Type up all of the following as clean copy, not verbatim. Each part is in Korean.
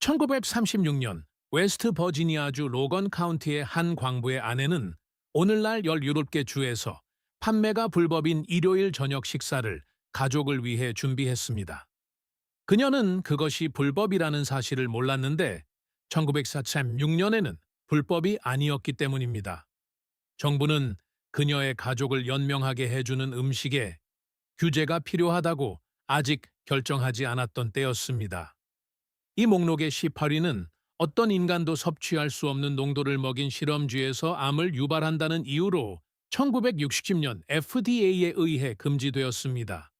1936년 웨스트 버지니아주 로건 카운티의 한 광부의 아내는 오늘날 17개 주에서 판매가 불법인 일요일 저녁 식사를 가족을 위해 준비했습니다. 그녀는 그것이 불법이라는 사실을 몰랐는데 1946년에는 불법이 아니었기 때문입니다. 정부는 그녀의 가족을 연명하게 해주는 음식에 규제가 필요하다고 아직 결정하지 않았던 때였습니다. 이 목록의 18위는 어떤 인간도 섭취할 수 없는 농도를 먹인 실험쥐에서 암을 유발한다는 이유로 1960년 FDA에 의해 금지되었습니다.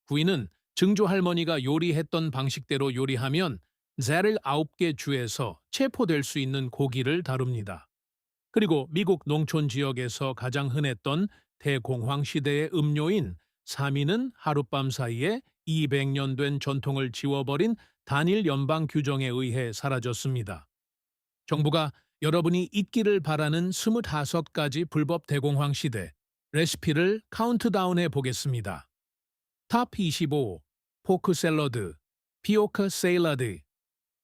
9위는 증조 할머니가 요리했던 방식대로 요리하면 39개 주에서 체포될 수 있는 고기를 다룹니다. 그리고 미국 농촌 지역에서 가장 흔했던 대공황 시대의 음료인 3위는 하룻밤 사이에 200년 된 전통을 지워버린 단일 연방 규정에 의해 사라졌습니다. 정부가 여러분이 잊기를 바라는 25가지 불법 대공황 시대 레시피를 카운트다운해 보겠습니다. 탑 25. 포크 샐러드, 피오크 세일러드.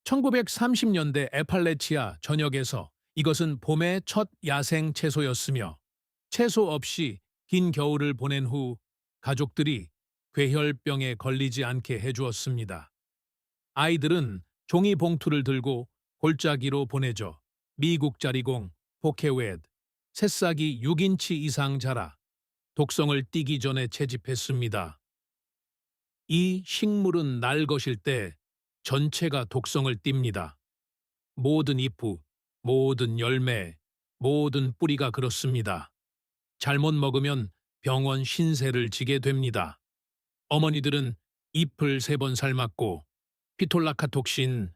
1930년대 에팔레치아 전역에서 이것은 봄의 첫 야생 채소였으며 채소 없이 긴 겨울을 보낸 후 가족들이 괴혈병에 걸리지 않게 해주었습니다. 아이들은 종이 봉투를 들고 골짜기로 보내져 미국 자리공, 포케웨드, 새싹이 6인치 이상 자라 독성을 띠기 전에 채집했습니다. 이 식물은 날 것일 때 전체가 독성을 띱니다. 모든 잎, 모든 열매, 모든 뿌리가 그렇습니다. 잘못 먹으면 병원 신세를 지게 됩니다. 어머니들은 잎을 3번 삶았고 피톨라카톡신,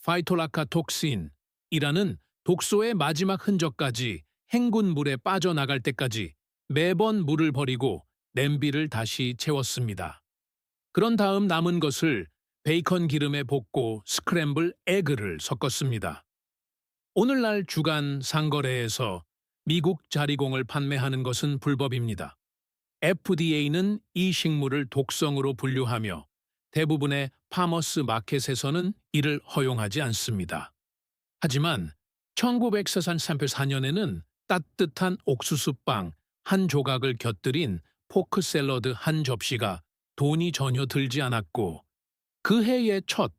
파이톨라카톡신이라는 독소의 마지막 흔적까지 행군 물에 빠져나갈 때까지 매번 물을 버리고 냄비를 다시 채웠습니다. 그런 다음 남은 것을 베이컨 기름에 볶고 스크램블 에그를 섞었습니다. 오늘날 주간 상거래에서 미국 자리공을 판매하는 것은 불법입니다. FDA는 이 식물을 독성으로 분류하며 대부분의 파머스 마켓에서는 이를 허용하지 않습니다. 하지만 1934년에는 따뜻한 옥수수빵 한 조각을 곁들인 포크 샐러드 한 접시가 돈이 전혀 들지 않았고 그 해의 첫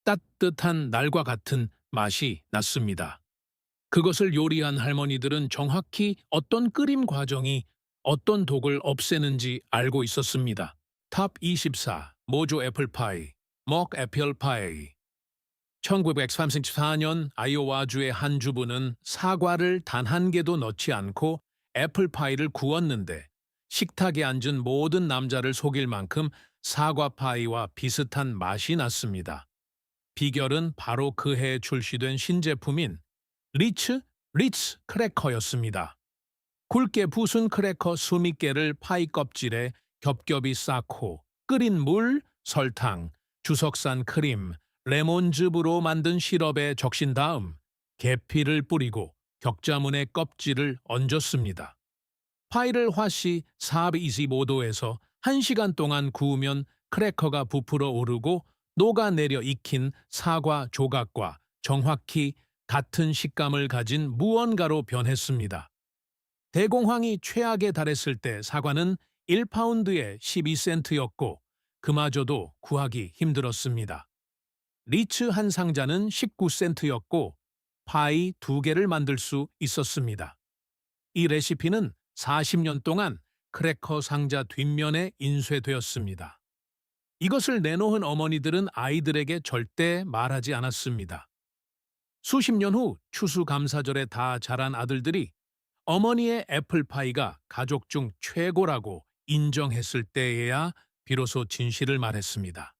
따뜻한 날과 같은 맛이 났습니다. 그것을 요리한 할머니들은 정확히 어떤 끓임 과정이 어떤 독을 없애는지 알고 있었습니다. 탑 24. 모조 애플파이, 먹 애플파이. 1934년 아이오와주의 한 주부는 사과를 단 한 개도 넣지 않고 애플파이를 구웠는데 식탁에 앉은 모든 남자를 속일 만큼 사과파이와 비슷한 맛이 났습니다. 비결은 바로 그 해에 출시된 신제품인 리츠 크래커였습니다. 굵게 부순 크래커 20개를 파이 껍질에 겹겹이 쌓고 끓인 물, 설탕, 주석산 크림, 레몬즙으로 만든 시럽에 적신 다음 계피를 뿌리고 격자문의 껍질을 얹었습니다. 파이를 화씨 425도에서 1시간 동안 구우면 크래커가 부풀어 오르고 녹아내려 익힌 사과 조각과 정확히 같은 식감을 가진 무언가로 변했습니다. 대공황이 최악에 달했을 때 사과는 1파운드에 12센트였고 그마저도 구하기 힘들었습니다. 리츠 한 상자는 19센트였고 파이 2개를 만들 수 있었습니다. 이 레시피는 40년 동안 크래커 상자 뒷면에 인쇄되었습니다. 이것을 내놓은 어머니들은 아이들에게 절대 말하지 않았습니다. 수십 년 후 추수감사절에 다 자란 아들들이 어머니의 애플파이가 가족 중 최고라고 인정했을 때에야 비로소 진실을 말했습니다.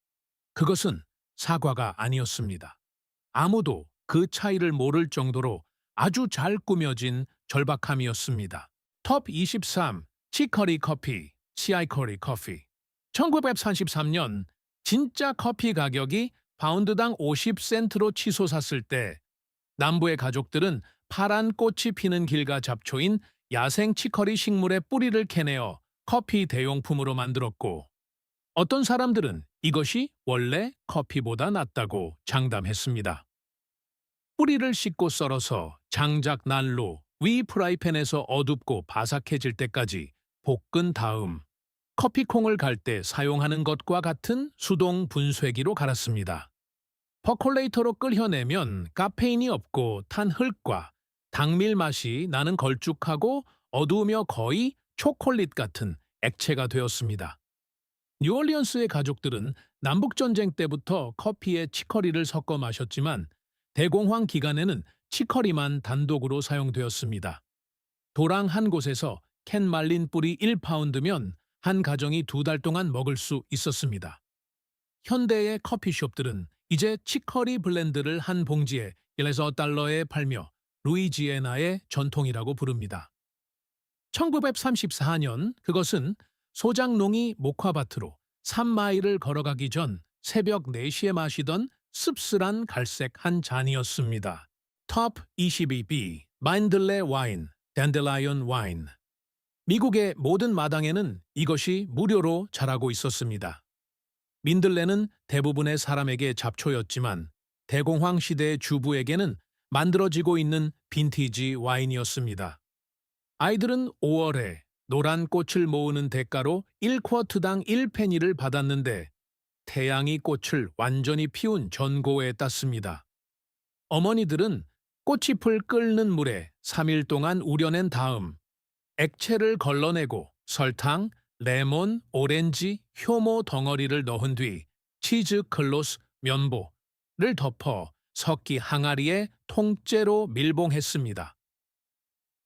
그것은 사과가 아니었습니다. 아무도 그 차이를 모를 정도로 아주 잘 꾸며진 절박함이었습니다. 톱 23. 치커리 커피, 치아이커리 커피. 1933년 진짜 커피 가격이 파운드당 50센트로 치솟았을 때 남부의 가족들은 파란 꽃이 피는 길과 잡초인 야생 치커리 식물의 뿌리를 캐내어 커피 대용품으로 만들었고 어떤 사람들은 이것이 원래 커피보다 낫다고 장담했습니다. 뿌리를 씻고 썰어서 장작 난로 위 프라이팬에서 어둡고 바삭해질 때까지 볶은 다음 커피콩을 갈 때 사용하는 것과 같은 수동 분쇄기로 갈았습니다. 퍼콜레이터로 끓여내면 카페인이 없고 탄 흙과 당밀 맛이 나는 걸쭉하고 어두우며 거의 초콜릿 같은 액체가 되었습니다. 뉴올리언스의 가족들은 남북전쟁 때부터 커피에 치커리를 섞어 마셨지만 대공황 기간에는 치커리만 단독으로 사용되었습니다. 도랑 한 곳에서 캔 말린 뿌리 1파운드면 한 가정이 2달 동안 먹을 수 있었습니다. 현대의 커피숍들은 이제 치커리 블렌드를 한 봉지에 1에서 달러에 팔며 루이지애나의 전통이라고 부릅니다. 1934년 그것은 소장농이 목화밭으로 3마일을 걸어가기 전 새벽 4시에 마시던 씁쓸한 갈색 한 잔이었습니다. 톱 22B, 마인들레 와인, 댄델라이언 와인. 미국의 모든 마당에는 이것이 무료로 자라고 있었습니다. 민들레는 대부분의 사람에게 잡초였지만 대공황 시대의 주부에게는 만들어지고 있는 빈티지 와인이었습니다. 아이들은 5월에 노란 꽃을 모으는 대가로 1쿼트당 1페니를 받았는데 태양이 꽃을 완전히 피운 전고에 땄습니다. 어머니들은 꽃잎을 끓는 물에 3일 동안 우려낸 다음 액체를 걸러내고 설탕, 레몬, 오렌지, 효모 덩어리를 넣은 뒤 치즈 클로스, 면보를 덮어 석기 항아리에 통째로 밀봉했습니다.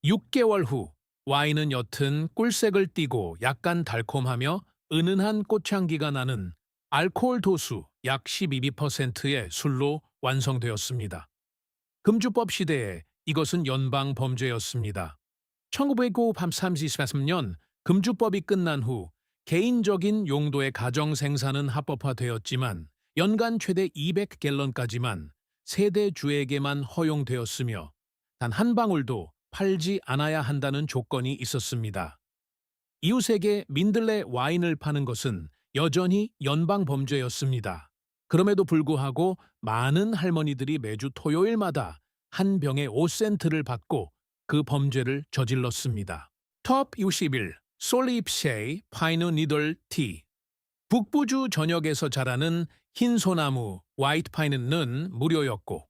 6개월 후 와인은 옅은 꿀색을 띠고 약간 달콤하며 은은한 꽃향기가 나는 알코올 도수 약 12%의 술로 완성되었습니다. 금주법 시대에 이것은 연방 범죄였습니다. 1933년 금주법이 끝난 후 개인적인 용도의 가정 생산은 합법화되었지만 연간 최대 200갤런까지만 세대주에게만 허용되었으며 단 한 방울도 팔지 않아야 한다는 조건이 있었습니다. 이웃에게 민들레 와인을 파는 것은 여전히 연방 범죄였습니다. 그럼에도 불구하고 많은 할머니들이 매주 토요일마다 한 병에 5센트를 받고 그 범죄를 저질렀습니다. 톱 61, 솔립쉐이 파이너 니들 티. 북부주 전역에서 자라는 흰 소나무 화이트 파인은 무료였고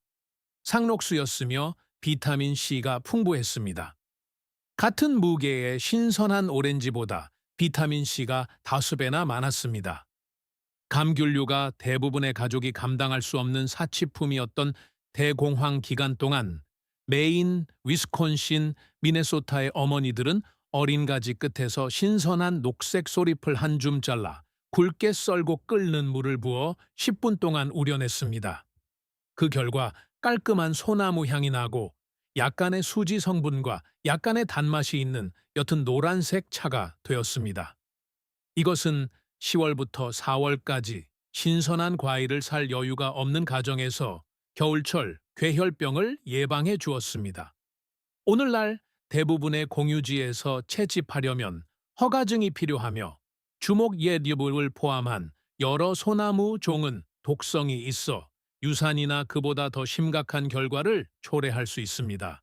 상록수였으며 비타민 C가 풍부했습니다. 같은 무게의 신선한 오렌지보다 비타민 C가 5배나 많았습니다. 감귤류가 대부분의 가족이 감당할 수 없는 사치품이었던 대공황 기간 동안 메인, 위스콘신, 미네소타의 어머니들은 어린 가지 끝에서 신선한 녹색 소립을 한 줌 잘라 굵게 썰고 끓는 물을 부어 10분 동안 우려냈습니다. 그 결과 깔끔한 소나무 향이 나고 약간의 수지 성분과 약간의 단맛이 있는 옅은 노란색 차가 되었습니다. 이것은 10월부터 4월까지 신선한 과일을 살 여유가 없는 가정에서 겨울철 괴혈병을 예방해 주었습니다. 오늘날 대부분의 공유지에서 채집하려면 허가증이 필요하며 주목예류을 포함한 여러 소나무 종은 독성이 있어 유산이나 그보다 더 심각한 결과를 초래할 수 있습니다.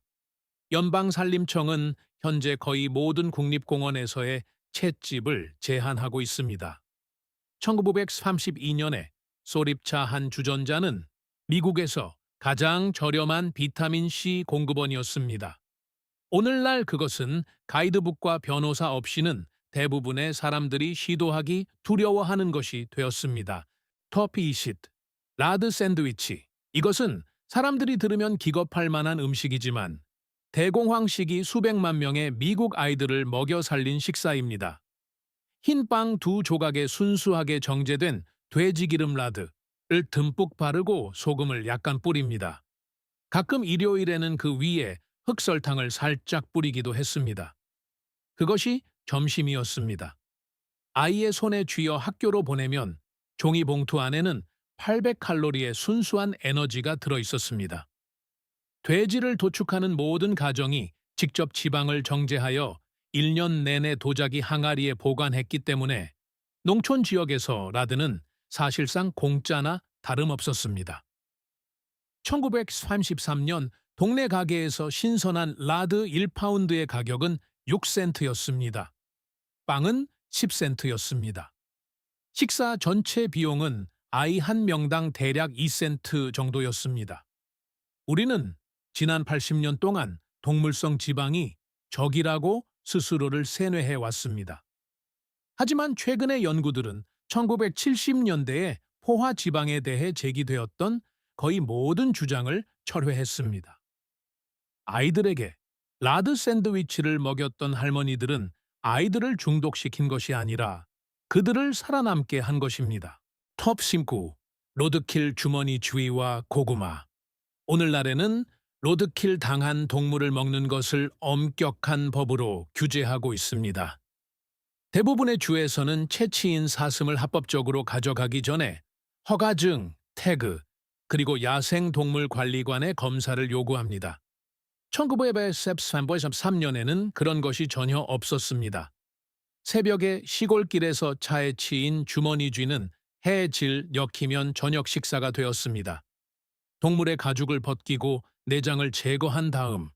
연방산림청은 현재 거의 모든 국립공원에서의 채집을 제한하고 있습니다. 1932년에 소립차 한 주전자는 미국에서 가장 저렴한 비타민C 공급원이었습니다. 오늘날 그것은 가이드북과 변호사 없이는 대부분의 사람들이 시도하기 두려워하는 것이 되었습니다. 터피이싯, 라드 샌드위치. 이것은 사람들이 들으면 기겁할 만한 음식이지만 대공황 시기 수백만 명의 미국 아이들을 먹여 살린 식사입니다. 흰빵 2조각에 순수하게 정제된 돼지기름 라드를 듬뿍 바르고 소금을 약간 뿌립니다. 가끔 일요일에는 그 위에 흑설탕을 살짝 뿌리기도 했습니다. 그것이 점심이었습니다. 아이의 손에 쥐어 학교로 보내면 종이봉투 안에는 800칼로리의 순수한 에너지가 들어있었습니다. 돼지를 도축하는 모든 가정이 직접 지방을 정제하여 1년 내내 도자기 항아리에 보관했기 때문에 농촌 지역에서 라드는 사실상 공짜나 다름없었습니다. 1933년 동네 가게에서 신선한 라드 1파운드의 가격은 6센트였습니다. 빵은 10센트였습니다. 식사 전체 비용은 아이 한 명당 대략 2센트 정도였습니다. 우리는 지난 80년 동안 동물성 지방이 적이라고 스스로를 세뇌해 왔습니다. 하지만 최근의 연구들은 1970년대에 포화 지방에 대해 제기되었던 거의 모든 주장을 철회했습니다. 아이들에게 라드 샌드위치를 먹였던 할머니들은 아이들을 중독시킨 것이 아니라 그들을 살아남게 한 것입니다. 톱 심구, 로드킬 주머니 주의와 고구마. 오늘날에는 로드킬 당한 동물을 먹는 것을 엄격한 법으로 규제하고 있습니다. 대부분의 주에서는 채취인 사슴을 합법적으로 가져가기 전에 허가증, 태그, 그리고 야생동물관리관의 검사를 요구합니다. 1933년에는 그런 것이 전혀 없었습니다. 새벽에 시골길에서 차에 치인 주머니 쥐는 해질 엮이면 저녁 식사가 되었습니다. 동물의 가죽을 벗기고 내장을 제거한 다음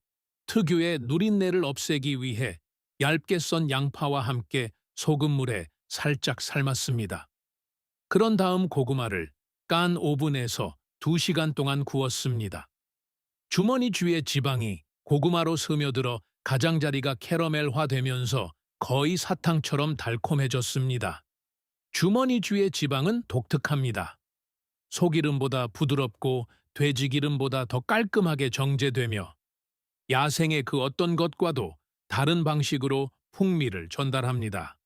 특유의 누린내를 없애기 위해 얇게 썬 양파와 함께 소금물에 살짝 삶았습니다. 그런 다음 고구마를 깐 오븐에서 2시간 동안 구웠습니다. 주머니 쥐의 지방이 고구마로 스며들어 가장자리가 캐러멜화되면서 거의 사탕처럼 달콤해졌습니다. 주머니 쥐의 지방은 독특합니다. 소기름보다 부드럽고 돼지기름보다 더 깔끔하게 정제되며 야생의 그 어떤 것과도 다른 방식으로 풍미를 전달합니다.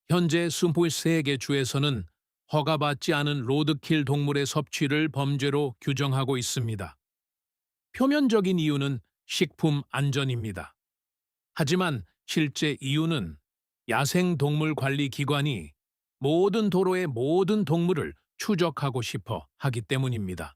현재 23개 주에서는 허가받지 않은 로드킬 동물의 섭취를 범죄로 규정하고 있습니다. 표면적인 이유는 식품 안전입니다. 하지만 실제 이유는 야생동물관리기관이 모든 도로의 모든 동물을 추적하고 싶어 하기 때문입니다.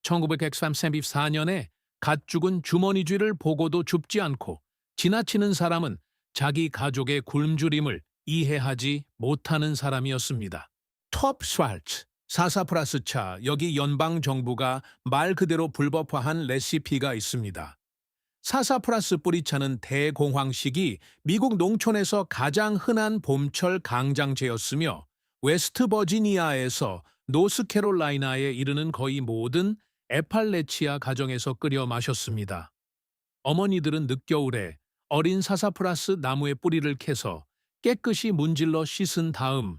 1934년에 갓 죽은 주머니쥐를 보고도 줍지 않고 지나치는 사람은 자기 가족의 굶주림을 이해하지 못하는 사람이었습니다. 톱 슈왈츠, 사사프라스차, 여기 연방정부가 말 그대로 불법화한 레시피가 있습니다. 사사프라스 뿌리차는 대공황 시기 미국 농촌에서 가장 흔한 봄철 강장제였으며 웨스트버지니아에서 노스캐롤라이나에 이르는 거의 모든 에팔레치아 가정에서 끓여 마셨습니다. 어머니들은 늦겨울에 어린 사사프라스 나무의 뿌리를 캐서 깨끗이 문질러 씻은 다음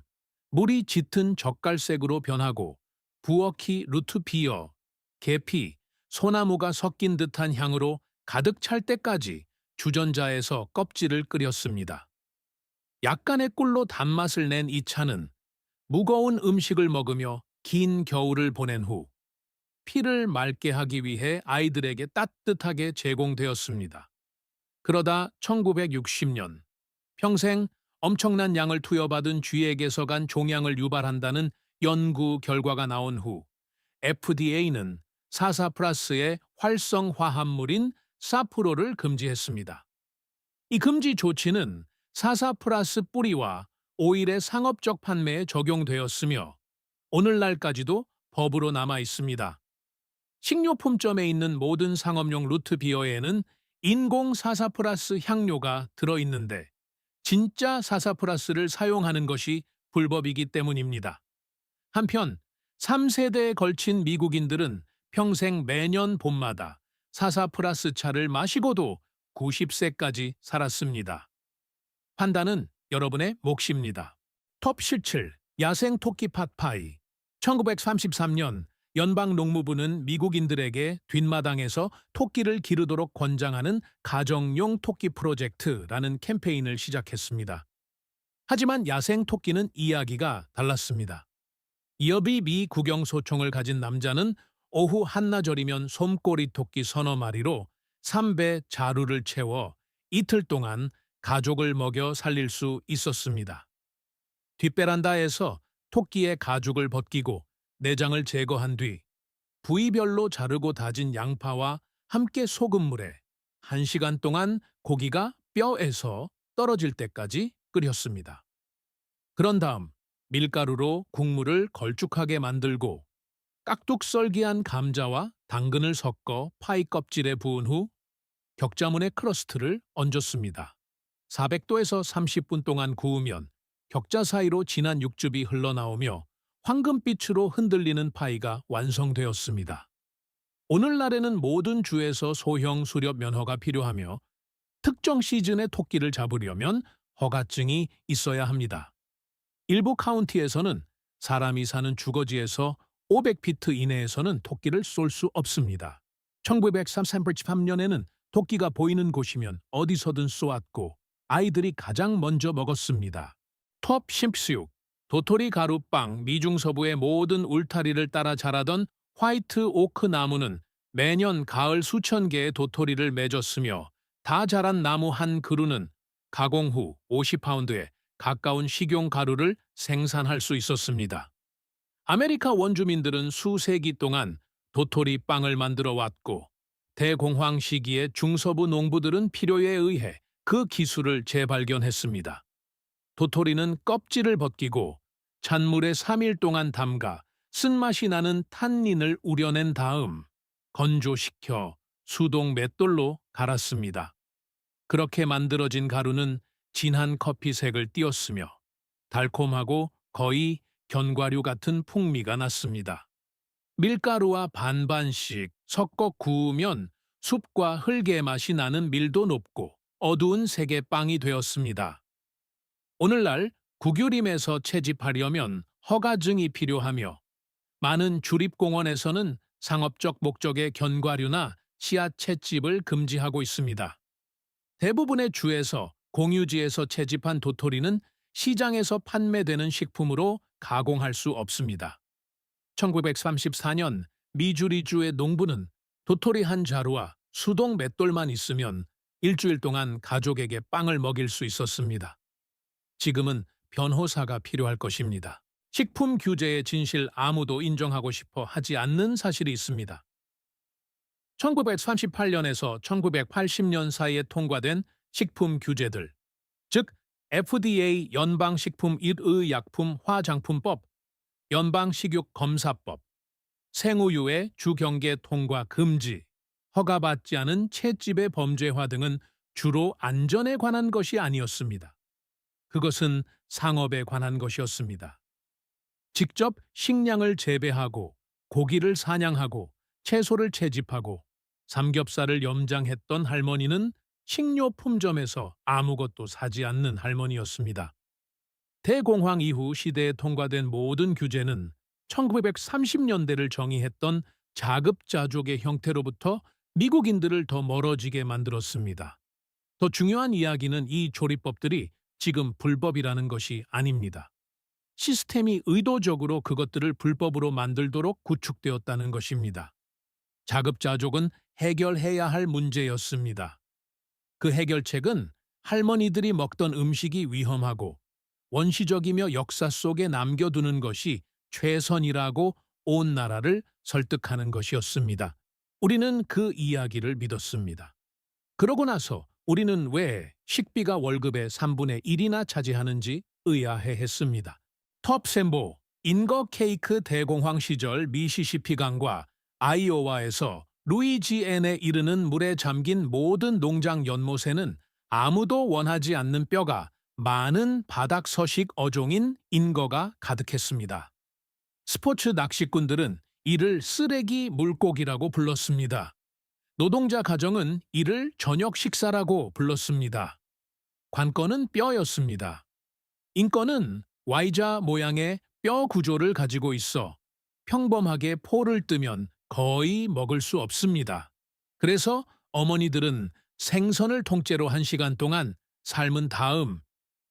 물이 짙은 젓갈색으로 변하고 부엌이 루트비어, 계피, 소나무가 섞인 듯한 향으로 가득 찰 때까지 주전자에서 껍질을 끓였습니다. 약간의 꿀로 단맛을 낸 이 차는 무거운 음식을 먹으며 긴 겨울을 보낸 후 피를 맑게 하기 위해 아이들에게 따뜻하게 제공되었습니다. 그러다 1960년 평생 엄청난 양을 투여받은 쥐에게서 간 종양을 유발한다는 연구 결과가 나온 후 FDA는 사사프라스의 활성화합물인 사프로를 금지했습니다. 이 금지 조치는 사사프라스 뿌리와 오일의 상업적 판매에 적용되었으며 오늘날까지도 법으로 남아 있습니다. 식료품점에 있는 모든 상업용 루트비어에는 인공 사사프라스 향료가 들어있는데 진짜 사사프라스를 사용하는 것이 불법이기 때문입니다. 한편 3세대에 걸친 미국인들은 평생 매년 봄마다 사사프라스 차를 마시고도 90세까지 살았습니다. 판단은 여러분의 몫입니다. 톱 17. 야생 토끼 팟파이. 1933년 연방농무부는 미국인들에게 뒷마당에서 토끼를 기르도록 권장하는 가정용 토끼 프로젝트라는 캠페인을 시작했습니다. 하지만 야생 토끼는 이야기가 달랐습니다. 이어비 미 국영소총을 가진 남자는 오후 한나절이면 솜꼬리 토끼 서너 마리로 3배 자루를 채워 이틀 동안 가족을 먹여 살릴 수 있었습니다. 뒷베란다에서 토끼의 가죽을 벗기고 내장을 제거한 뒤 부위별로 자르고 다진 양파와 함께 소금물에 1시간 동안 고기가 뼈에서 떨어질 때까지 끓였습니다. 그런 다음 밀가루로 국물을 걸쭉하게 만들고 깍둑썰기한 감자와 당근을 섞어 파이 껍질에 부은 후 격자문에 크러스트를 얹었습니다. 400도에서 30분 동안 구우면 격자 사이로 진한 육즙이 흘러나오며 황금빛으로 흔들리는 파이가 완성되었습니다. 오늘날에는 모든 주에서 소형 수렵 면허가 필요하며 특정 시즌의 토끼를 잡으려면 허가증이 있어야 합니다. 일부 카운티에서는 사람이 사는 주거지에서 500피트 이내에서는 토끼를 쏠 수 없습니다. 1933년에는 토끼가 보이는 곳이면 어디서든 쏘았고 아이들이 가장 먼저 먹었습니다. 톱 심프수육, 도토리 가루빵, 미중서부의 모든 울타리를 따라 자라던 화이트 오크 나무는 매년 가을 수천 개의 도토리를 맺었으며 다 자란 나무 한 그루는 가공 후 50파운드에 가까운 식용 가루를 생산할 수 있었습니다. 아메리카 원주민들은 수세기 동안 도토리 빵을 만들어 왔고 대공황 시기에 중서부 농부들은 필요에 의해 그 기술을 재발견했습니다. 도토리는 껍질을 벗기고 찬물에 3일 동안 담가 쓴맛이 나는 탄닌을 우려낸 다음 건조시켜 수동 맷돌로 갈았습니다. 그렇게 만들어진 가루는 진한 커피색을 띠었으며 달콤하고 거의 견과류 같은 풍미가 났습니다. 밀가루와 반반씩 섞어 구우면 숲과 흙의 맛이 나는 밀도 높고 어두운 색의 빵이 되었습니다. 오늘날 국유림에서 채집하려면 허가증이 필요하며 많은 주립공원에서는 상업적 목적의 견과류나 씨앗 채집을 금지하고 있습니다. 대부분의 주에서 공유지에서 채집한 도토리는 시장에서 판매되는 식품으로 가공할 수 없습니다. 1934년 미주리주의 농부는 도토리 한 자루와 수동 맷돌만 있으면 일주일 동안 가족에게 빵을 먹일 수 있었습니다. 지금은 변호사가 필요할 것입니다. 식품 규제의 진실 아무도 인정하고 싶어 하지 않는 사실이 있습니다. 1938년에서 1980년 사이에 통과된 식품 규제들, 즉 FDA 연방식품의약품 화장품법, 연방식육검사법, 생우유의 주경계 통과 금지, 허가받지 않은 채집의 범죄화 등은 주로 안전에 관한 것이 아니었습니다. 그것은 상업에 관한 것이었습니다. 직접 식량을 재배하고 고기를 사냥하고 채소를 채집하고 삼겹살을 염장했던 할머니는 식료품점에서 아무것도 사지 않는 할머니였습니다. 대공황 이후 시대에 통과된 모든 규제는 1930년대를 정의했던 자급자족의 형태로부터 미국인들을 더 멀어지게 만들었습니다. 더 중요한 이야기는 이 조리법들이 지금 불법이라는 것이 아닙니다. 시스템이 의도적으로 그것들을 불법으로 만들도록 구축되었다는 것입니다. 자급자족은 해결해야 할 문제였습니다. 그 해결책은 할머니들이 먹던 음식이 위험하고 원시적이며 역사 속에 남겨두는 것이 최선이라고 온 나라를 설득하는 것이었습니다. 우리는 그 이야기를 믿었습니다. 그러고 나서 우리는 왜 식비가 월급의 3분의 1이나 차지하는지 의아해했습니다. 텁셈보, 인거 케이크 대공황 시절 미시시피강과 아이오와에서 루이지앤에 이르는 물에 잠긴 모든 농장 연못에는 아무도 원하지 않는 뼈가 많은 바닥 서식 어종인 인거가 가득했습니다. 스포츠 낚시꾼들은 이를 쓰레기 물고기라고 불렀습니다. 노동자 가정은 이를 저녁 식사라고 불렀습니다. 관건은 뼈였습니다. 인거는 Y자 모양의 뼈 구조를 가지고 있어 평범하게 포를 뜨면 거의 먹을 수 없습니다. 그래서 어머니들은 생선을 통째로 1시간 동안 삶은 다음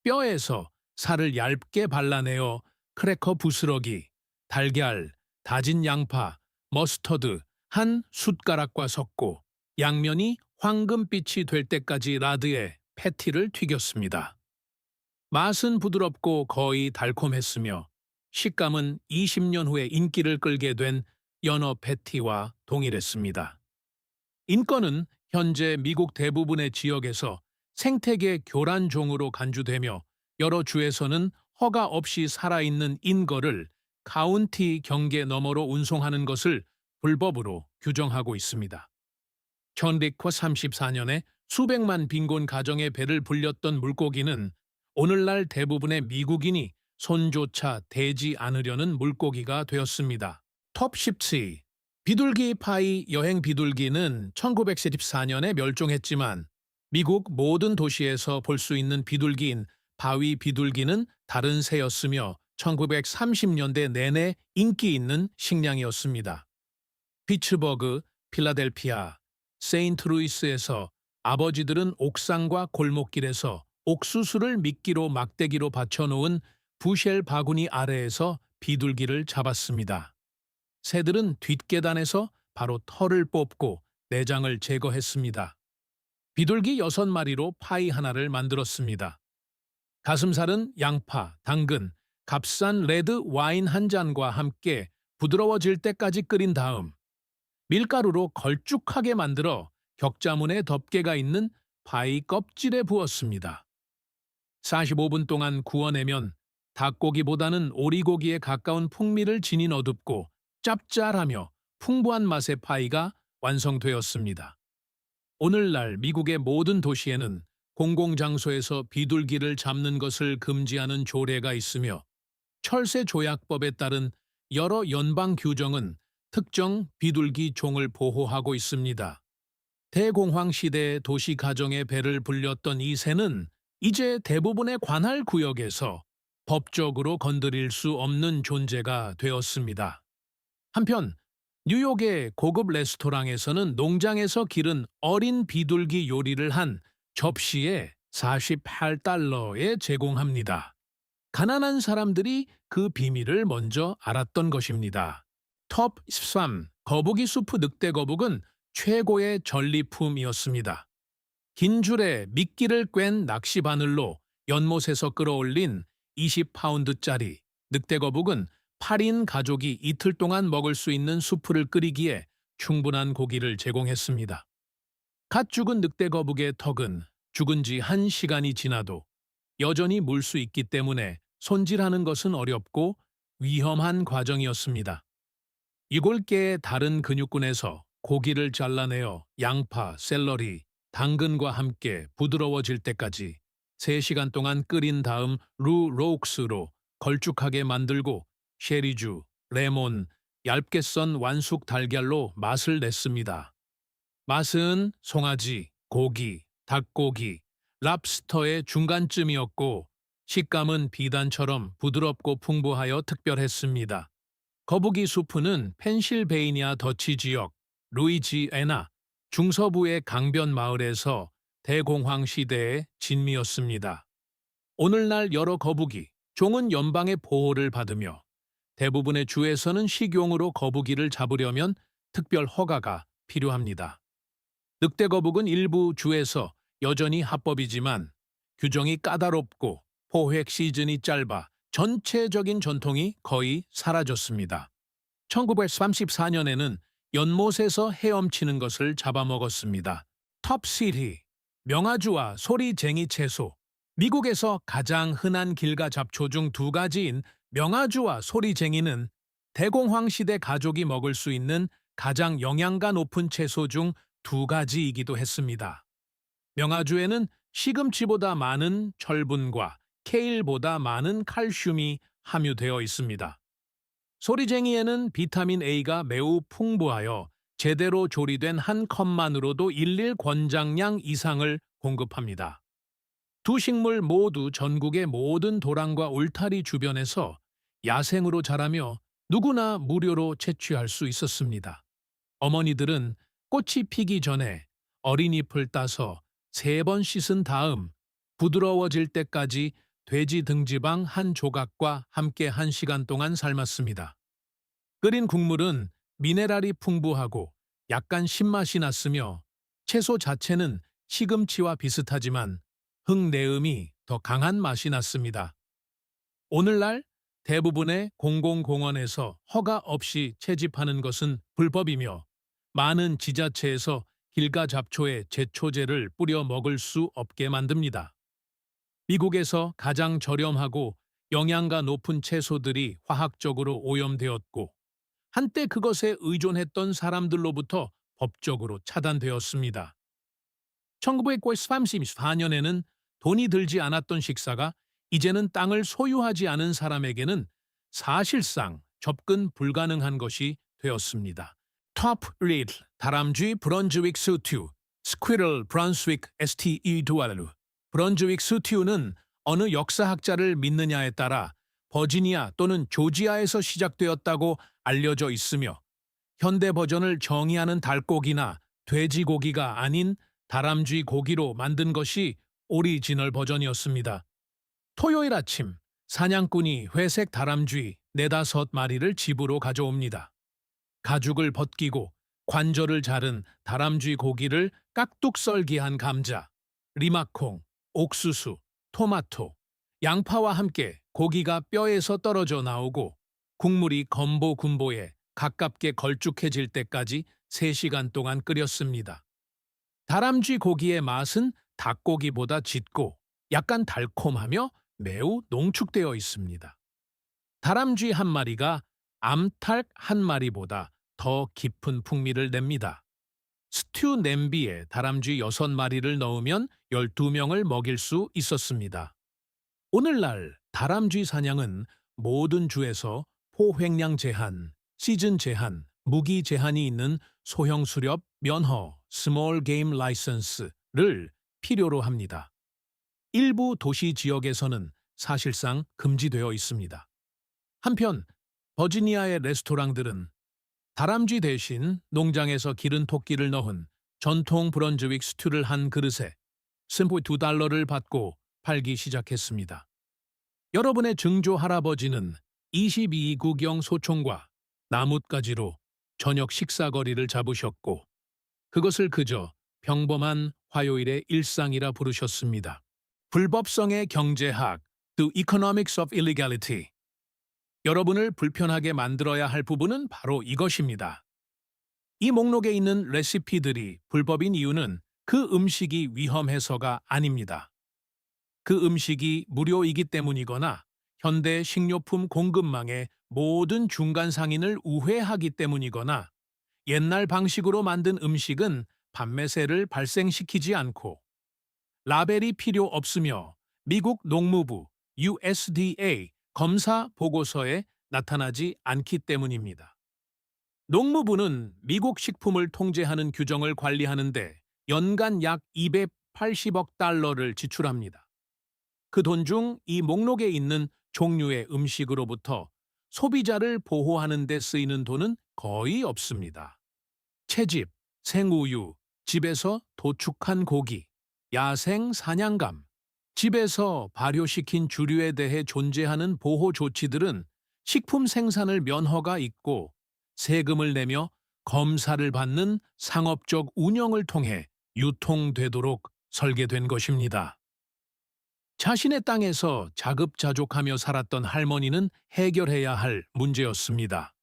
뼈에서 살을 얇게 발라내어 크래커 부스러기, 달걀, 다진 양파, 머스터드 한 숟가락과 섞고 양면이 황금빛이 될 때까지 라드에 패티를 튀겼습니다. 맛은 부드럽고 거의 달콤했으며 식감은 20년 후에 인기를 끌게 된 연어 패티와 동일했습니다. 인건은 현재 미국 대부분의 지역에서 생태계 교란종으로 간주되며 여러 주에서는 허가 없이 살아있는 인거를 카운티 경계 너머로 운송하는 것을 불법으로 규정하고 있습니다. 현대과 34년에 수백만 빈곤 가정의 배를 불렸던 물고기는 오늘날 대부분의 미국인이 손조차 대지 않으려는 물고기가 되었습니다. 톱 10. 비둘기 파이 여행 비둘기는 1914년에 멸종했지만 미국 모든 도시에서 볼 수 있는 비둘기인 바위 비둘기는 다른 새였으며 1930년대 내내 인기 있는 식량이었습니다. 피츠버그, 필라델피아, 세인트루이스에서 아버지들은 옥상과 골목길에서 옥수수를 미끼로 막대기로 받쳐놓은 부쉘 바구니 아래에서 비둘기를 잡았습니다. 새들은 뒷계단에서 바로 털을 뽑고 내장을 제거했습니다. 비둘기 6마리로 파이 하나를 만들었습니다. 가슴살은 양파, 당근, 값싼 레드 와인 한 잔과 함께 부드러워질 때까지 끓인 다음 밀가루로 걸쭉하게 만들어 격자문에 덮개가 있는 파이 껍질에 부었습니다. 45분 동안 구워내면 닭고기보다는 오리고기에 가까운 풍미를 지닌 어둡고 짭짤하며 풍부한 맛의 파이가 완성되었습니다. 오늘날 미국의 모든 도시에는 공공장소에서 비둘기를 잡는 것을 금지하는 조례가 있으며 철새조약법에 따른 여러 연방 규정은 특정 비둘기 종을 보호하고 있습니다. 대공황 시대의 도시 가정의 배를 불렸던 이 새는 이제 대부분의 관할 구역에서 법적으로 건드릴 수 없는 존재가 되었습니다. 한편 뉴욕의 고급 레스토랑에서는 농장에서 기른 어린 비둘기 요리를 한 접시에 $48에 제공합니다. 가난한 사람들이 그 비밀을 먼저 알았던 것입니다. 톱 13. 거북이 수프 늑대 거북은 최고의 전리품이었습니다. 긴 줄에 미끼를 꿰ν 낚시 바늘로 연못에서 끌어올린 20파운드짜리 늑대 거북은 8인 가족이 이틀 동안 먹을 수 있는 수프를 끓이기에 충분한 고기를 제공했습니다. 갓 죽은 늑대 거북의 턱은 죽은 지 1시간이 지나도 여전히 물 수 있기 때문에 손질하는 것은 어렵고 위험한 과정이었습니다. 7개의 다른 근육군에서 고기를 잘라내어 양파, 샐러리, 당근과 함께 부드러워질 때까지 3시간 동안 끓인 다음 루 로크스로 걸쭉하게 만들고 쉐리주, 레몬, 얇게 썬 완숙 달걀로 맛을 냈습니다. 맛은 송아지, 고기, 닭고기, 랍스터의 중간쯤이었고 식감은 비단처럼 부드럽고 풍부하여 특별했습니다. 거북이 수프는 펜실베이니아 더치 지역, 루이지애나, 중서부의 강변 마을에서 대공황 시대의 진미였습니다. 오늘날 여러 거북이, 종은 연방의 보호를 받으며 대부분의 주에서는 식용으로 거북이를 잡으려면 특별 허가가 필요합니다. 늑대 거북은 일부 주에서 여전히 합법이지만 규정이 까다롭고 포획 시즌이 짧아 전체적인 전통이 거의 사라졌습니다. 1934년에는 연못에서 헤엄치는 것을 잡아먹었습니다. 톱시리, 명아주와 소리쟁이 채소. 미국에서 가장 흔한 길가 잡초 중 2가지인 명아주와 소리쟁이는 대공황 시대 가족이 먹을 수 있는 가장 영양가 높은 채소 중 2가지이기도 했습니다. 명아주에는 시금치보다 많은 철분과 케일보다 많은 칼슘이 함유되어 있습니다. 소리쟁이에는 비타민 A가 매우 풍부하여 제대로 조리된 한 컵만으로도 일일 권장량 이상을 공급합니다. 두 식물 모두 전국의 모든 도랑과 울타리 주변에서 야생으로 자라며 누구나 무료로 채취할 수 있었습니다. 어머니들은 꽃이 피기 전에 어린 잎을 따서 3번 씻은 다음 부드러워질 때까지 돼지 등지방 한 조각과 함께 1시간 동안 삶았습니다. 끓인 국물은 미네랄이 풍부하고 약간 신맛이 났으며 채소 자체는 시금치와 비슷하지만 흙내음이 더 강한 맛이 났습니다. 오늘날 대부분의 공공공원에서 허가 없이 채집하는 것은 불법이며 많은 지자체에서 길가 잡초에 제초제를 뿌려 먹을 수 없게 만듭니다. 미국에서 가장 저렴하고 영양가 높은 채소들이 화학적으로 오염되었고 한때 그것에 의존했던 사람들로부터 법적으로 차단되었습니다. 1934년에는 돈이 들지 않았던 식사가 이제는 땅을 소유하지 않은 사람에게는 사실상 접근 불가능한 것이 되었습니다. Top Reed, 다람쥐 브런즈윅 스튜, 스퀴럴 브런스윅 STE 두알루. 브런즈윅 스튜는 어느 역사학자를 믿느냐에 따라 버지니아 또는 조지아에서 시작되었다고 알려져 있으며 현대 버전을 정의하는 닭고기나 돼지고기가 아닌 다람쥐 고기로 만든 것이 오리지널 버전이었습니다. 토요일 아침, 사냥꾼이 회색 다람쥐 4~5마리를 집으로 가져옵니다. 가죽을 벗기고 관절을 자른 다람쥐 고기를 깍둑 썰기한 감자, 리마콩, 옥수수, 토마토, 양파와 함께 고기가 뼈에서 떨어져 나오고 국물이 건보 군보에 가깝게 걸쭉해질 때까지 3시간 동안 끓였습니다. 다람쥐 고기의 맛은 닭고기보다 짙고 약간 달콤하며 매우 농축되어 있습니다. 다람쥐 한 마리가 암탉 한 마리보다 더 깊은 풍미를 냅니다. 스튜 냄비에 다람쥐 6마리를 넣으면 12명을 먹일 수 있었습니다. 오늘날 다람쥐 사냥은 모든 주에서 포획량 제한, 시즌 제한, 무기 제한이 있는 소형 수렵 면허 스몰 게임 라이선스를 필요로 합니다. 일부 도시 지역에서는 사실상 금지되어 있습니다. 한편 버지니아의 레스토랑들은 다람쥐 대신 농장에서 기른 토끼를 넣은 전통 브런즈윅 스튜를 한 그릇에 심포 $2를 받고 팔기 시작했습니다. 여러분의 증조 할아버지는 22구경 소총과 나뭇가지로 저녁 식사거리를 잡으셨고 그것을 그저 평범한 화요일의 일상이라 부르셨습니다. 불법성의 경제학, The Economics of Illegality. 여러분을 불편하게 만들어야 할 부분은 바로 이것입니다. 이 목록에 있는 레시피들이 불법인 이유는 그 음식이 위험해서가 아닙니다. 그 음식이 무료이기 때문이거나 현대 식료품 공급망의 모든 중간 상인을 우회하기 때문이거나 옛날 방식으로 만든 음식은 판매세를 발생시키지 않고 라벨이 필요 없으며 미국 농무부 USDA 검사 보고서에 나타나지 않기 때문입니다. 농무부는 미국 식품을 통제하는 규정을 관리하는데 연간 약 280억 달러를 지출합니다. 그 돈 중 이 목록에 있는 종류의 음식으로부터 소비자를 보호하는 데 쓰이는 돈은 거의 없습니다. 채집, 생우유, 집에서 도축한 고기, 야생 사냥감, 집에서 발효시킨 주류에 대해 존재하는 보호 조치들은 식품 생산을 면허가 있고 세금을 내며 검사를 받는 상업적 운영을 통해 유통되도록 설계된 것입니다. 자신의 땅에서 자급자족하며 살았던 할머니는 해결해야 할 문제였습니다.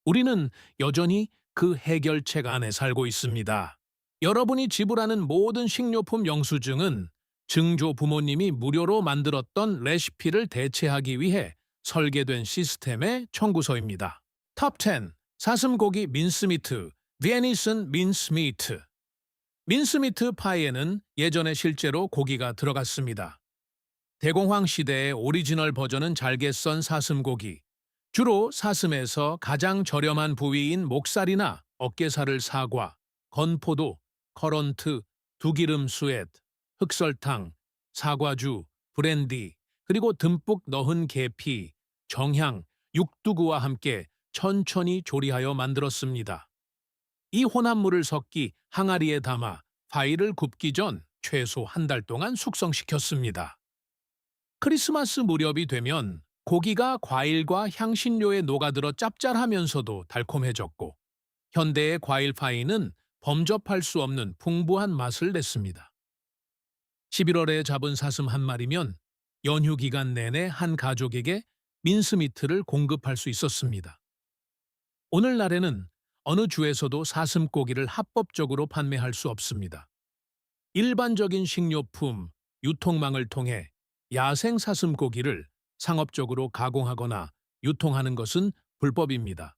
우리는 여전히 그 해결책 안에 살고 있습니다. 여러분이 지불하는 모든 식료품 영수증은 증조 부모님이 무료로 만들었던 레시피를 대체하기 위해 설계된 시스템의 청구서입니다. 톱 10. 사슴고기 민스미트, 베니슨 민스미트. 민스미트 파이에는 예전에 실제로 고기가 들어갔습니다. 대공황 시대의 오리지널 버전은 잘게 썬 사슴고기, 주로 사슴에서 가장 저렴한 부위인 목살이나 어깨살을 사과, 건포도, 커런트, 두기름 수엣, 흑설탕, 사과주, 브랜디, 그리고 듬뿍 넣은 계피, 정향, 육두구와 함께 천천히 조리하여 만들었습니다. 이 혼합물을 섞기 항아리에 담아 파이를 굽기 전 최소 1달 동안 숙성시켰습니다. 크리스마스 무렵이 되면 고기가 과일과 향신료에 녹아들어 짭짤하면서도 달콤해졌고 현대의 과일 파이는 범접할 수 없는 풍부한 맛을 냈습니다. 11월에 잡은 사슴 한 마리면 연휴 기간 내내 한 가족에게 민스미트를 공급할 수 있었습니다. 오늘날에는 어느 주에서도 사슴고기를 합법적으로 판매할 수 없습니다. 일반적인 식료품, 유통망을 통해 야생 사슴고기를 상업적으로 가공하거나 유통하는 것은 불법입니다.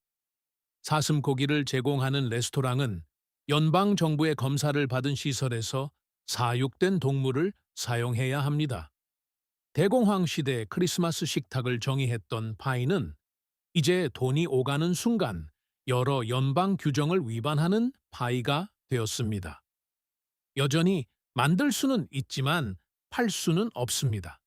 사슴 고기를 제공하는 레스토랑은 연방 정부의 검사를 받은 시설에서 사육된 동물을 사용해야 합니다. 대공황 시대 크리스마스 식탁을 정의했던 파이는 이제 돈이 오가는 순간 여러 연방 규정을 위반하는 파이가 되었습니다. 여전히 만들 수는 있지만 팔 수는 없습니다.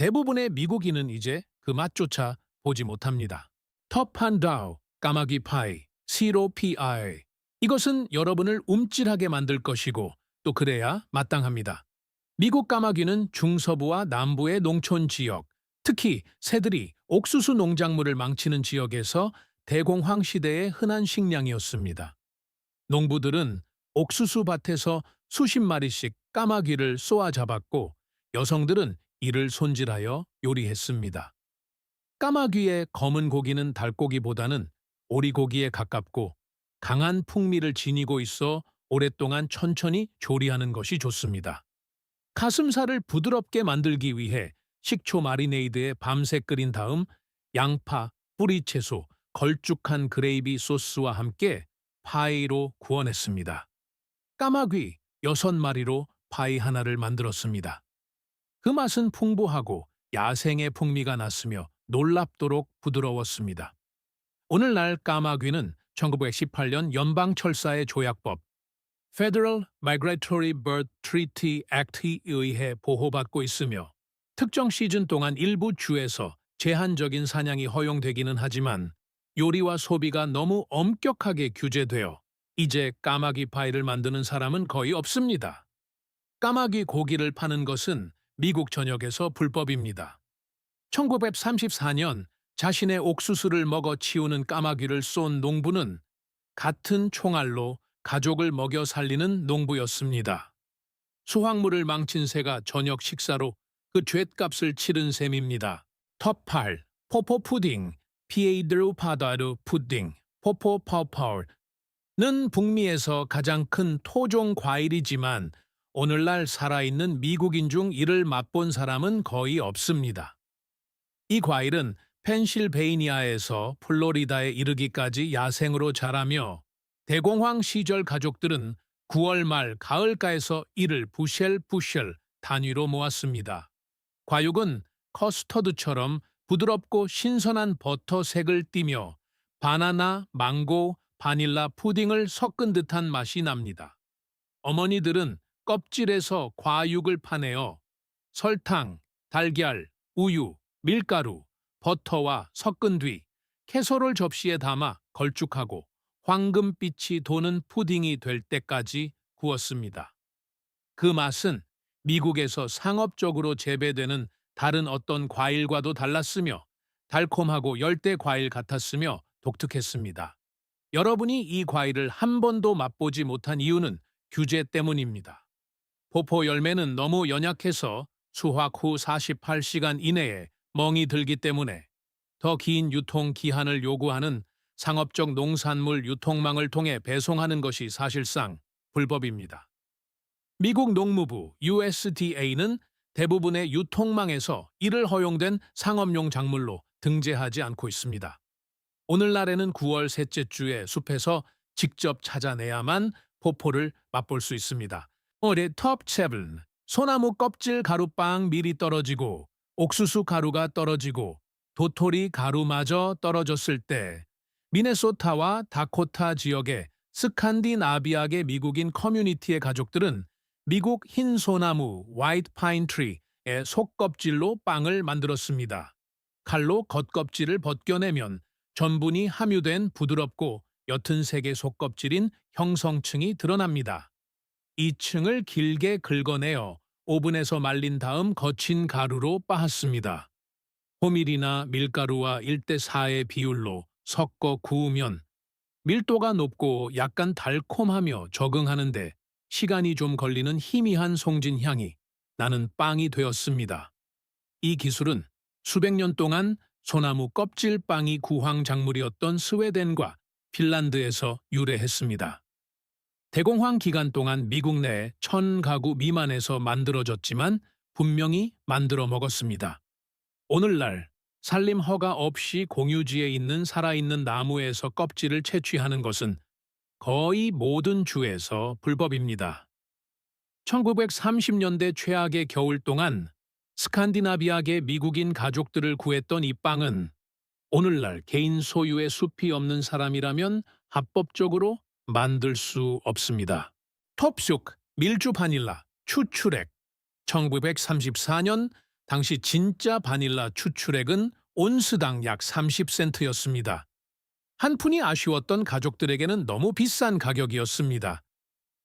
대부분의 미국인은 이제 그 맛조차 보지 못합니다. 터판다우, 까마귀 파이, 시로 PI. 이것은 여러분을 움찔하게 만들 것이고 또 그래야 마땅합니다. 미국 까마귀는 중서부와 남부의 농촌 지역, 특히 새들이 옥수수 농작물을 망치는 지역에서 대공황 시대의 흔한 식량이었습니다. 농부들은 옥수수 밭에서 수십 마리씩 까마귀를 쏘아 잡았고 여성들은 이를 손질하여 요리했습니다. 까마귀의 검은 고기는 닭고기보다는 오리고기에 가깝고 강한 풍미를 지니고 있어 오랫동안 천천히 조리하는 것이 좋습니다. 가슴살을 부드럽게 만들기 위해 식초 마리네이드에 밤새 끓인 다음 양파, 뿌리채소, 걸쭉한 그레이비 소스와 함께 파이로 구워냈습니다. 까마귀 6마리로 파이 하나를 만들었습니다. 그 맛은 풍부하고 야생의 풍미가 났으며 놀랍도록 부드러웠습니다. 오늘날 까마귀는 1918년 연방철사의 조약법 Federal Migratory Bird Treaty Act에 의해 보호받고 있으며 특정 시즌 동안 일부 주에서 제한적인 사냥이 허용되기는 하지만 요리와 소비가 너무 엄격하게 규제되어 이제 까마귀 파이를 만드는 사람은 거의 없습니다. 까마귀 고기를 파는 것은 미국 전역에서 불법입니다. 1934년 자신의 옥수수를 먹어 치우는 까마귀를 쏜 농부는 같은 총알로 가족을 먹여 살리는 농부였습니다. 수확물을 망친 새가 저녁 식사로 그 죗값을 치른 셈입니다. 터팔, 포포 푸딩, 피에이드루 파다르 푸딩, 포포 파우파울는 북미에서 가장 큰 토종 과일이지만 오늘날 살아있는 미국인 중 이를 맛본 사람은 거의 없습니다. 이 과일은 펜실베이니아에서 플로리다에 이르기까지 야생으로 자라며 대공황 시절 가족들은 9월 말 가을가에서 이를 부셸 단위로 모았습니다. 과육은 커스터드처럼 부드럽고 신선한 버터 색을 띠며 바나나, 망고, 바닐라 푸딩을 섞은 듯한 맛이 납니다. 어머니들은 껍질에서 과육을 파내어 설탕, 달걀, 우유, 밀가루, 버터와 섞은 뒤 캐서롤 접시에 담아 걸쭉하고 황금빛이 도는 푸딩이 될 때까지 구웠습니다. 그 맛은 미국에서 상업적으로 재배되는 다른 어떤 과일과도 달랐으며 달콤하고 열대 과일 같았으며 독특했습니다. 여러분이 이 과일을 한 번도 맛보지 못한 이유는 규제 때문입니다. 포포 열매는 너무 연약해서 수확 후 48시간 이내에 멍이 들기 때문에 더 긴 유통 기한을 요구하는 상업적 농산물 유통망을 통해 배송하는 것이 사실상 불법입니다. 미국 농무부 USDA는 대부분의 유통망에서 이를 허용된 상업용 작물로 등재하지 않고 있습니다. 오늘날에는 9월 셋째 주에 숲에서 직접 찾아내야만 포포를 맛볼 수 있습니다. 올해 톱7 소나무 껍질 가루빵 미리 떨어지고 옥수수 가루가 떨어지고 도토리 가루마저 떨어졌을 때 미네소타와 다코타 지역의 스칸디나비아계 미국인 커뮤니티의 가족들은 미국 흰 소나무 화이트 파인 트리의 속껍질로 빵을 만들었습니다. 칼로 겉껍질을 벗겨내면 전분이 함유된 부드럽고 옅은 색의 속껍질인 형성층이 드러납니다. 이 층을 길게 긁어내어 오븐에서 말린 다음 거친 가루로 빻았습니다. 호밀이나 밀가루와 1대4의 비율로 섞어 구우면 밀도가 높고 약간 달콤하며 적응하는데 시간이 좀 걸리는 희미한 송진 향이 나는 빵이 되었습니다. 이 기술은 수백 년 동안 소나무 껍질 빵이 구황 작물이었던 스웨덴과 핀란드에서 유래했습니다. 대공황 기간 동안 미국 내 1000가구 미만에서 만들어졌지만 분명히 만들어 먹었습니다. 오늘날 산림 허가 없이 공유지에 있는 살아있는 나무에서 껍질을 채취하는 것은 거의 모든 주에서 불법입니다. 1930년대 최악의 겨울 동안 스칸디나비아계 미국인 가족들을 구했던 이 빵은 오늘날 개인 소유의 숲이 없는 사람이라면 합법적으로 만들 수 없습니다. 톱쑥, 밀주 바닐라, 추출액. 1934년 당시 진짜 바닐라 추출액은 온스당 약 30센트였습니다. 한 푼이 아쉬웠던 가족들에게는 너무 비싼 가격이었습니다.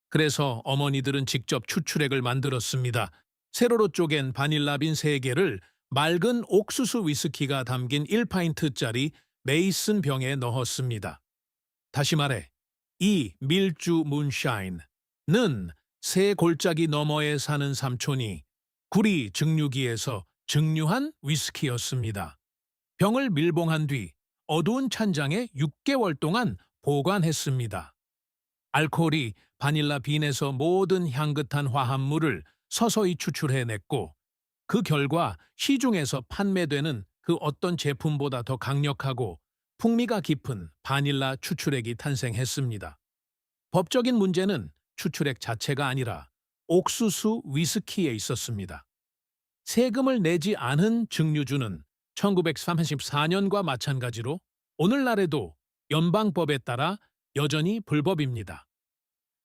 그래서 어머니들은 직접 추출액을 만들었습니다. 세로로 쪼갠 바닐라빈 3개를 맑은 옥수수 위스키가 담긴 1파인트짜리 메이슨 병에 넣었습니다. 다시 말해, 이 밀주 문샤인은 세 골짜기 너머에 사는 삼촌이 구리 증류기에서 증류한 위스키였습니다. 병을 밀봉한 뒤 어두운 찬장에 6개월 동안 보관했습니다. 알코올이 바닐라 빈에서 모든 향긋한 화합물을 서서히 추출해냈고 그 결과 시중에서 판매되는 그 어떤 제품보다 더 강력하고 풍미가 깊은 바닐라 추출액이 탄생했습니다. 법적인 문제는 추출액 자체가 아니라 옥수수 위스키에 있었습니다. 세금을 내지 않은 증류주는 1934년과 마찬가지로 오늘날에도 연방법에 따라 여전히 불법입니다.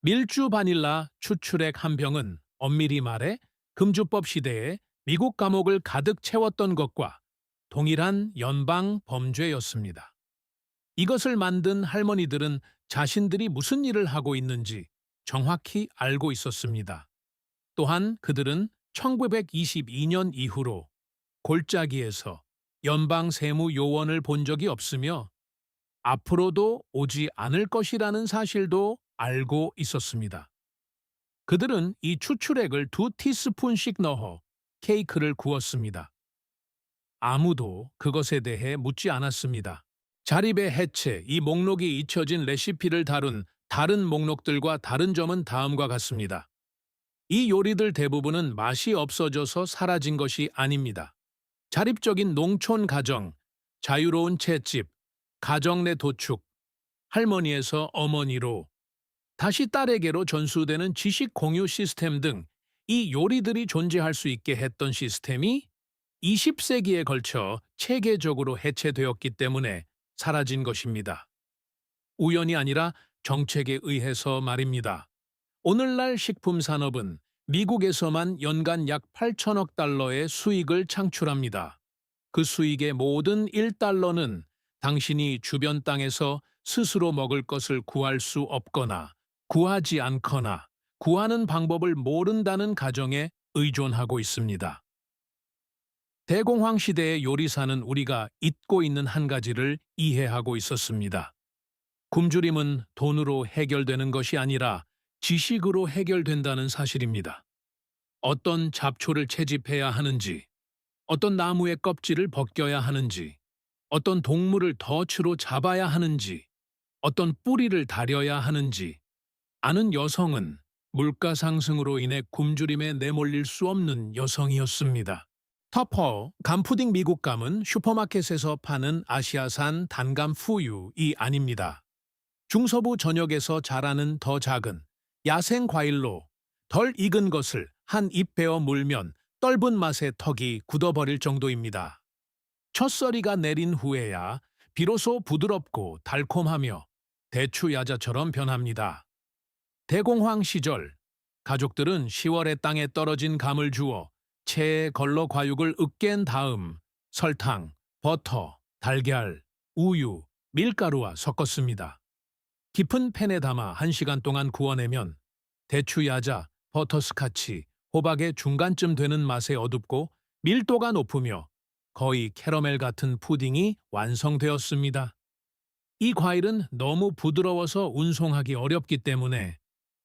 밀주 바닐라 추출액 한 병은 엄밀히 말해 금주법 시대에 미국 감옥을 가득 채웠던 것과 동일한 연방 범죄였습니다. 이것을 만든 할머니들은 자신들이 무슨 일을 하고 있는지 정확히 알고 있었습니다. 또한 그들은 1922년 이후로 골짜기에서 연방 세무 요원을 본 적이 없으며 앞으로도 오지 않을 것이라는 사실도 알고 있었습니다. 그들은 이 추출액을 2티스푼씩 넣어 케이크를 구웠습니다. 아무도 그것에 대해 묻지 않았습니다. 자립의 해체, 이 목록이 잊혀진 레시피를 다룬 다른 목록들과 다른 점은 다음과 같습니다. 이 요리들 대부분은 맛이 없어져서 사라진 것이 아닙니다. 자립적인 농촌 가정, 자유로운 채집, 가정 내 도축, 할머니에서 어머니로, 다시 딸에게로 전수되는 지식 공유 시스템 등 이 요리들이 존재할 수 있게 했던 시스템이 20세기에 걸쳐 체계적으로 해체되었기 때문에 사라진 것입니다. 우연이 아니라 정책에 의해서 말입니다. 오늘날 식품 산업은 미국에서만 연간 약 8천억 달러의 수익을 창출합니다. 그 수익의 모든 1달러는 당신이 주변 땅에서 스스로 먹을 것을 구할 수 없거나 구하지 않거나 구하는 방법을 모른다는 가정에 의존하고 있습니다. 대공황 시대의 요리사는 우리가 잊고 있는 한 가지를 이해하고 있었습니다. 굶주림은 돈으로 해결되는 것이 아니라 지식으로 해결된다는 사실입니다. 어떤 잡초를 채집해야 하는지, 어떤 나무의 껍질을 벗겨야 하는지, 어떤 동물을 덫으로 잡아야 하는지, 어떤 뿌리를 다려야 하는지 아는 여성은 물가 상승으로 인해 굶주림에 내몰릴 수 없는 여성이었습니다. 터퍼, 감푸딩 미국감은 슈퍼마켓에서 파는 아시아산 단감 푸유이 아닙니다. 중서부 전역에서 자라는 더 작은 야생 과일로 덜 익은 것을 한 입 베어 물면 떫은 맛의 턱이 굳어버릴 정도입니다. 첫서리가 내린 후에야 비로소 부드럽고 달콤하며 대추야자처럼 변합니다. 대공황 시절, 가족들은 10월에 땅에 떨어진 감을 주워 체에 걸러 과육을 으깬 다음 설탕, 버터, 달걀, 우유, 밀가루와 섞었습니다. 깊은 팬에 담아 1시간 동안 구워내면 대추야자, 버터스카치, 호박의 중간쯤 되는 맛에 어둡고 밀도가 높으며 거의 캐러멜 같은 푸딩이 완성되었습니다. 이 과일은 너무 부드러워서 운송하기 어렵기 때문에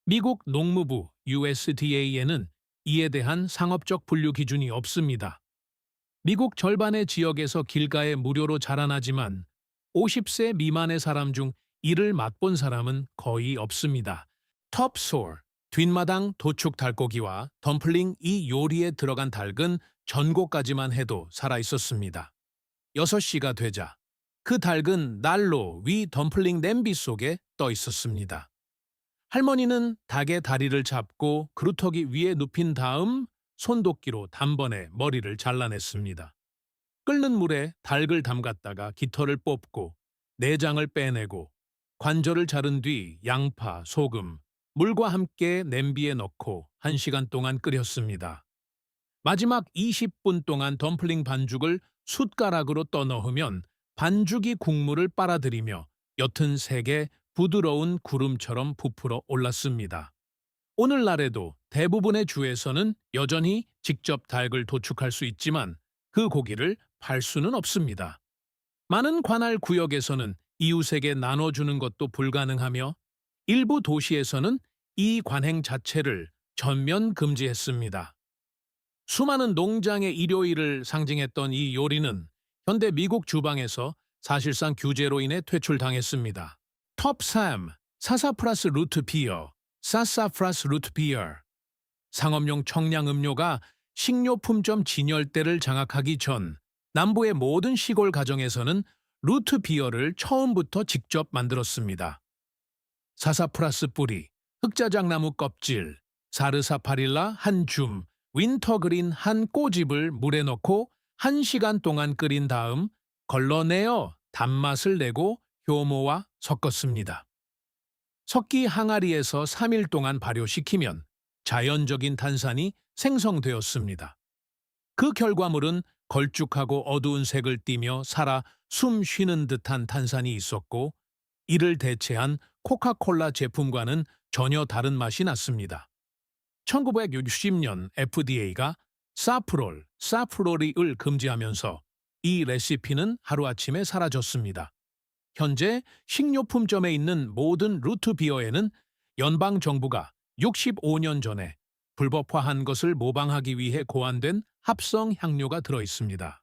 미국 농무부 USDA에는 이에 대한 상업적 분류 기준이 없습니다. 미국 절반의 지역에서 길가에 무료로 자라나지만 50세 미만의 사람 중 이를 맛본 사람은 거의 없습니다. 톱소어, 뒷마당 도축 닭고기와 덤플링 이 요리에 들어간 닭은 전고까지만 해도 살아있었습니다. 6시가 되자 그 닭은 난로 위 덤플링 냄비 속에 떠 있었습니다. 할머니는 닭의 다리를 잡고 그루터기 위에 눕힌 다음 손도끼로 단번에 머리를 잘라냈습니다. 끓는 물에 닭을 담갔다가 깃털을 뽑고 내장을 빼내고 관절을 자른 뒤 양파, 소금, 물과 함께 냄비에 넣고 1시간 동안 끓였습니다. 마지막 20분 동안 덤플링 반죽을 숟가락으로 떠넣으면 반죽이 국물을 빨아들이며 옅은 색의 부드러운 구름처럼 부풀어 올랐습니다. 오늘날에도 대부분의 주에서는 여전히 직접 닭을 도축할 수 있지만 그 고기를 팔 수는 없습니다. 많은 관할 구역에서는 이웃에게 나눠주는 것도 불가능하며 일부 도시에서는 이 관행 자체를 전면 금지했습니다. 수많은 농장의 일요일을 상징했던 이 요리는 현대 미국 주방에서 사실상 규제로 인해 퇴출당했습니다. 톱 3. 사사프라스 루트 비어, 사사프라스 루트 비어. 상업용 청량 음료가 식료품점 진열대를 장악하기 전 남부의 모든 시골 가정에서는 루트 비어를 처음부터 직접 만들었습니다. 사사프라스 뿌리, 흑자작나무 껍질, 사르사파릴라 한 줌, 윈터그린 한 꼬집을 물에 넣고 1시간 동안 끓인 다음 걸러내어 단맛을 내고 효모와 섞었습니다. 석기 항아리에서 3일 동안 발효시키면 자연적인 탄산이 생성되었습니다. 그 결과물은 걸쭉하고 어두운 색을 띠며 살아 숨 쉬는 듯한 탄산이 있었고 이를 대체한 코카콜라 제품과는 전혀 다른 맛이 났습니다. 1960년 FDA가 사프로리을 금지하면서 이 레시피는 하루아침에 사라졌습니다. 현재 식료품점에 있는 모든 루트 비어에는 연방정부가 65년 전에 불법화한 것을 모방하기 위해 고안된 합성 향료가 들어 있습니다.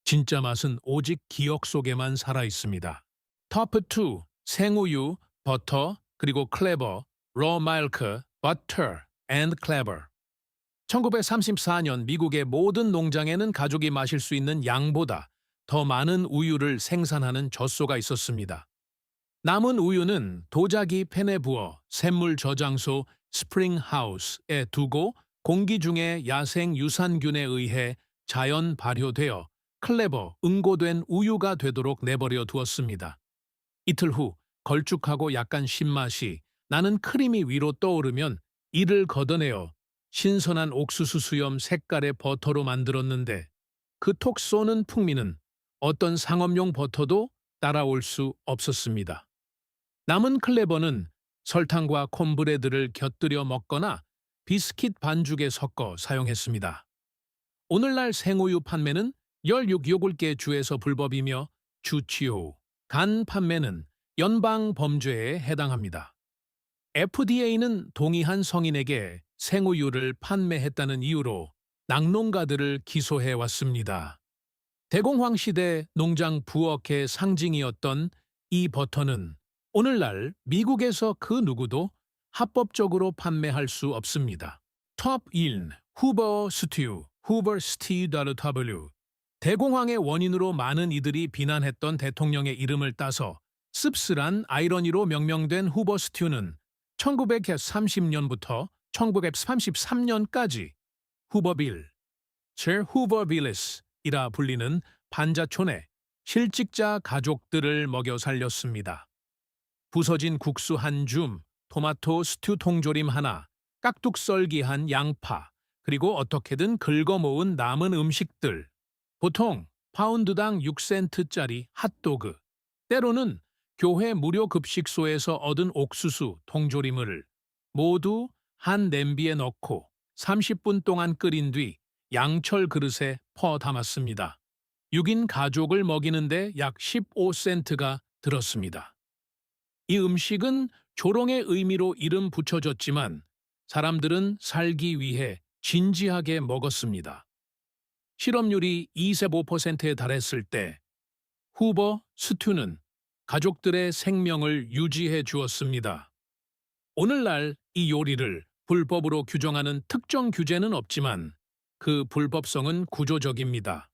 진짜 맛은 오직 기억 속에만 살아 있습니다. 토프 2. 생우유, 버터, 그리고 클레버, raw milk, butter, and clever. 1934년 미국의 모든 농장에는 가족이 마실 수 있는 양보다 더 많은 우유를 생산하는 젖소가 있었습니다. 남은 우유는 도자기 팬에 부어 샘물 저장소 스프링하우스에 두고 공기 중에 야생 유산균에 의해 자연 발효되어 클레버, 응고된 우유가 되도록 내버려 두었습니다. 이틀 후 걸쭉하고 약간 신맛이 나는 크림이 위로 떠오르면 이를 걷어내어 신선한 옥수수 수염 색깔의 버터로 만들었는데 그 톡 쏘는 풍미는 어떤 상업용 버터도 따라올 수 없었습니다. 남은 클레버는 설탕과 콤브레드를 곁들여 먹거나 비스킷 반죽에 섞어 사용했습니다. 오늘날 생우유 판매는 16개 주에서 불법이며 주치오, 간 판매는 연방 범죄에 해당합니다. FDA는 동의한 성인에게 생우유를 판매했다는 이유로 낙농가들을 기소해 왔습니다. 대공황 시대 농장 부엌의 상징이었던 이 버터는 오늘날 미국에서 그 누구도 합법적으로 판매할 수 없습니다. 톱 1. 후버 스튜, 후버 스튜.w. 대공황의 원인으로 많은 이들이 비난했던 대통령의 이름을 따서 씁쓸한 아이러니로 명명된 후버 스튜는 1930년부터 1933년까지 후버빌, 제 후버빌리스이라 불리는 반자촌의 실직자 가족들을 먹여 살렸습니다. 부서진 국수 한 줌, 토마토 스튜 통조림 하나, 깍둑 썰기한 양파, 그리고 어떻게든 긁어모은 남은 음식들. 보통 파운드당 6센트짜리 핫도그, 때로는 교회 무료 급식소에서 얻은 옥수수, 통조림을 모두 한 냄비에 넣고 30분 동안 끓인 뒤 양철 그릇에 퍼 담았습니다. 6인 가족을 먹이는데 약 15센트가 들었습니다. 이 음식은 조롱의 의미로 이름 붙여졌지만 사람들은 살기 위해 진지하게 먹었습니다. 실업률이 25%에 달했을 때 후버 스튜는 가족들의 생명을 유지해 주었습니다. 오늘날 이 요리를 불법으로 규정하는 특정 규제는 없지만 그 불법성은 구조적입니다.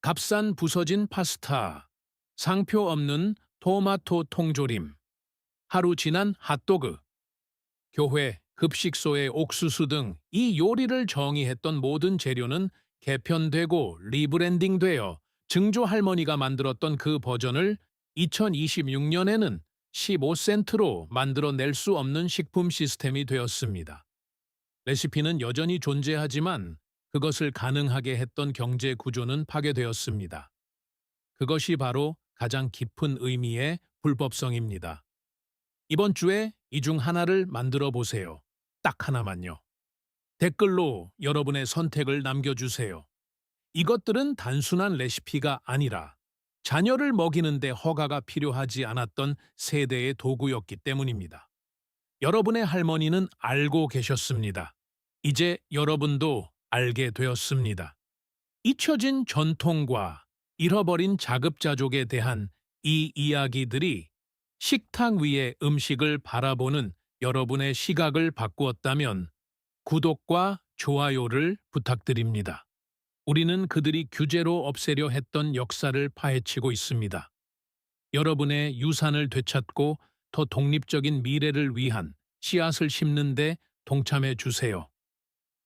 값싼 부서진 파스타, 상표 없는 토마토 통조림, 하루 지난 핫도그, 교회, 급식소의 옥수수 등 이 요리를 정의했던 모든 재료는 개편되고 리브랜딩되어 증조 할머니가 만들었던 그 버전을 2026년에는 15센트로 만들어낼 수 없는 식품 시스템이 되었습니다. 레시피는 여전히 존재하지만 그것을 가능하게 했던 경제 구조는 파괴되었습니다. 그것이 바로 가장 깊은 의미의 불법성입니다. 이번 주에 이 중 하나를 만들어 보세요. 딱 하나만요. 댓글로 여러분의 선택을 남겨주세요. 이것들은 단순한 레시피가 아니라 자녀를 먹이는데 허가가 필요하지 않았던 세대의 도구였기 때문입니다. 여러분의 할머니는 알고 계셨습니다. 이제 여러분도 알게 되었습니다. 잊혀진 전통과 잃어버린 자급자족에 대한 이 이야기들이 식탁 위의 음식을 바라보는 여러분의 시각을 바꾸었다면 구독과 좋아요를 부탁드립니다. 우리는 그들이 규제로 없애려 했던 역사를 파헤치고 있습니다. 여러분의 유산을 되찾고 더 독립적인 미래를 위한 씨앗을 심는 데 동참해 주세요.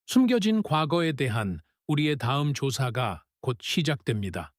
숨겨진 과거에 대한 우리의 다음 조사가 곧 시작됩니다.